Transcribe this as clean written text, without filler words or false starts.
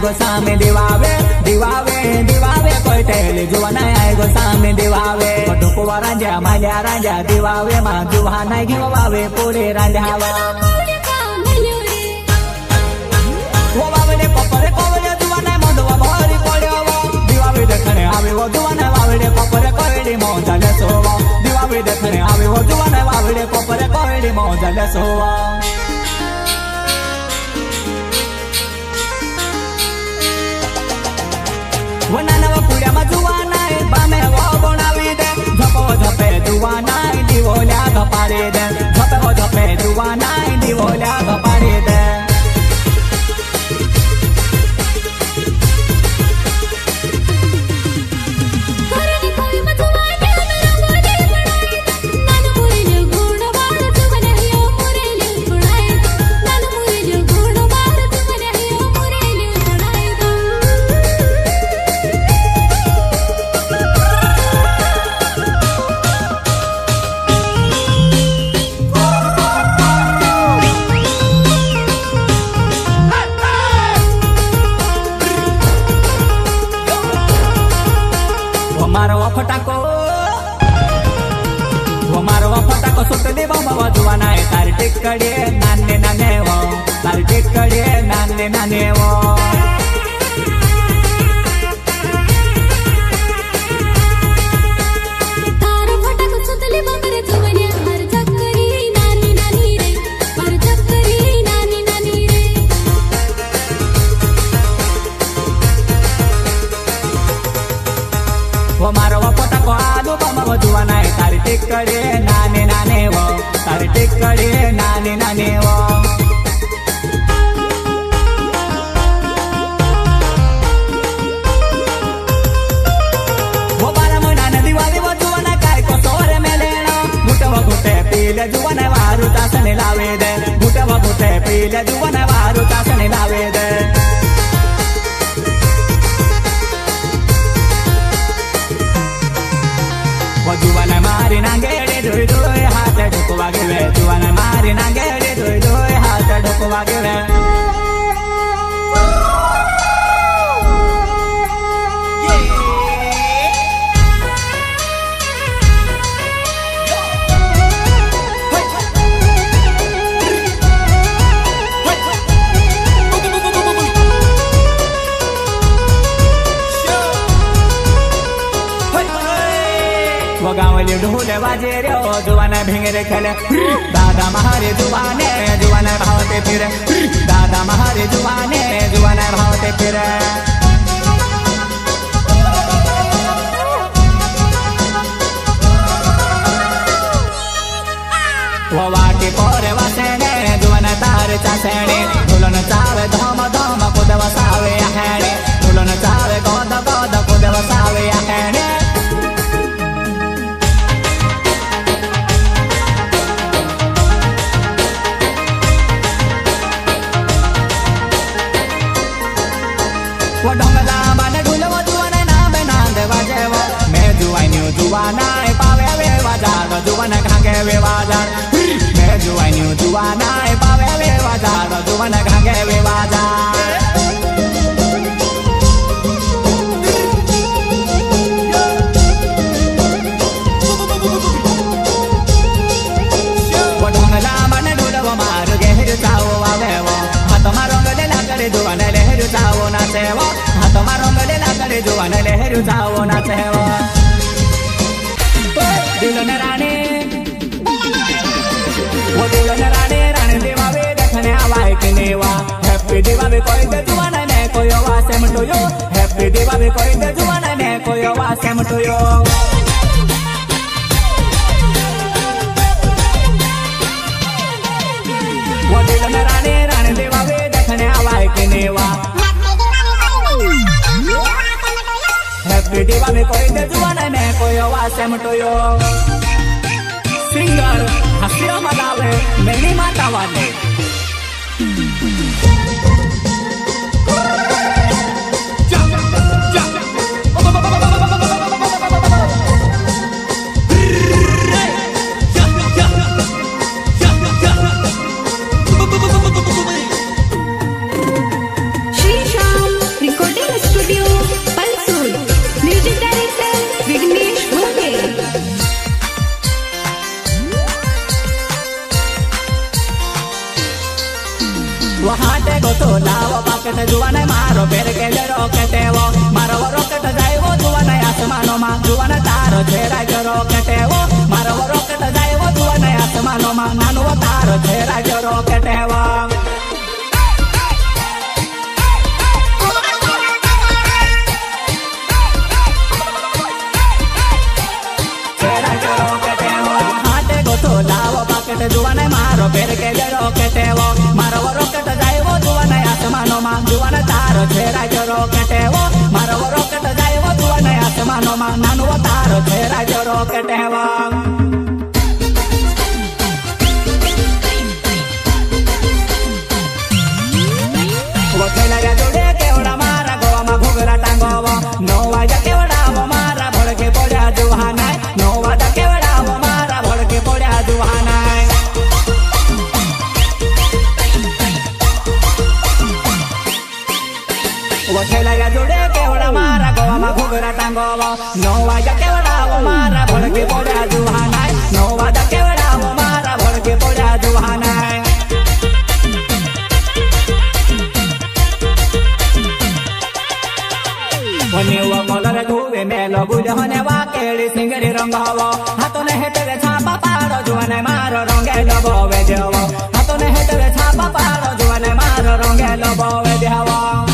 गो सामे दिवावे दिवावे दिवावे कोई टेले जुआ नहीं आए गो सामे दिवावे ढोकवा रांझा माल्या रांझा दिवावे मा जुआ नहीं घिवावे पूरे रांझावा वो बावड़े पपरे कोवड़े जुआ नहीं मोदवा भारी पड़्यावा दिवावे देखने आवे वो जुआ नहीं बावड़े पपरे कोवड़े मौजा ले सोवा दिवावे देखने आवे वो जुआ नहीं बावड़े पपरे कोवड़े मौजा ले सोवा वनानवा पुड्यामा जुआ नाही बामे वो बनावी दे झपो झपे जुआ नाही दिवोल्या घपाडे दे झपो झपे जुआ नाही दिवोल्या घपाडे दे फटाको सुटले बाबा जुआ नाही तार टेकडे नाने नाने वो तार टेकडे नाने नाने वो तार फटाको सुटले बाबा रे जुवने हर चक्करी नानी नानी रे हर चक्करी नानी नानी रे वो मारो फटाको आलू बाबा जुआ नाही तार टेकडे नाने नाने वो तार टेकडे नाने नाने वो वो बारा महिना दिवाळी वो जुआ नाही काय को सोरे मेलेना गुटवा गुटे पीले जुआ नाही वारू तासने लावे दे गुटवा गुटे पीले जुआ नाही वारू तासने लावे दे जुआ नाही मारी नांगेडे धोई धोई हात ढोकवा गेले जुआ नाही मारी नांगेडे धोई धोई हात ढोकवा गेले गावली ढोले वाजे रे जुवाने भिंगरे खेले दादा महारे जुवाने जुवाने भावते फिरे दादा महारे जुवाने जुवाने भावते फिरे वो वाटे पोरे वासेने जुवाने तारे चासेने ढोलन चावे धम धम कुदवा सावे आहेने ढोलन चावे गोद गोद कुदवा सावे आहेने वो ढोंगला माने ढोलवा जुवाने नामे नांदे वाजेवा मैं जुवान्यू जुवाना पावे वे वाजार जुवाना घागे वे वाजार मैं जुवान्यू जुवाना पावे वे वाजार जुवाना घागे वे वाजार वो ढोंगला माने ढोलवा मार गेहर चावो आवेवा हाथ मारो गले लागले जुवाने लहर चावो नाचेवा हाथ मारो गले लागले जुवाने लहर चावो नाचेवा दिलन राणे वो दिलन राणे राणे दिवावे देखने आवाए के नेवा हैप्पी दिवावे कोई दे जुवाने ने कोई वासे मटोयो हैप्पी दिवावे कोई दे जुवाने ने कोई वासे मटोयो वो दिलन राणे राणे दिवावे देखने आवाए के नेवा हैप्पी दिवावे कोई दे जुवाने ने कोई वासे मटोयो सिंगर हसिया मदावे मेरी माता वाले પાકેટ જુવાને મારો પેર કે રોકેટ એવો મારો રોકેટ જાય જુવાને આસમાનોમાં જુવાને તારો છે રાજ રોકેટ એવો મારો રોકેટ જાય જુવાને આસમાનોમાં નાનો તારો છે રાજ રોકેટ એવો જુવાને મારો પેર કે રોકેટ એવો મારો રોકેટ જાય જુવાને આસમાનોમાં જુવાને તારો છે રાજ રોકેટ એવો મારો રોકેટ જાય જુવાને આસમાનોમાં નાનો તારો છે રાજ રોકેટ એવો વખેલા જોડે કેવડા મારા ગોવામાં ઘોઘરા ટાંગવો નો વાજા કેવડાવો મારા ભડકે પડ્યા જુહાનાય નો વાજા કેવડાવો મારા ભડકે પડ્યા જુહાનાય વખેલા જોડે કેવડા મારા ગોવામાં ઘોઘરા ટાંગવો નો વાજા કેવડાવો મારા ભડકે પડ્યા જુહાનાય નો વાજા કેવડાવો મારા ભડકે પડ્યા જુહાનાય વનેવો કલર ધુવે મેલો ગુજહને વાકેડી સિંગડી રંગાવો હાથોને હેઠે છાપા પાડો જુવાને મારો રંગે ડબોવે દેવો હાથોને હેઠે છાપા પાડો જુવાને મારો રંગે ડબોવે દેવો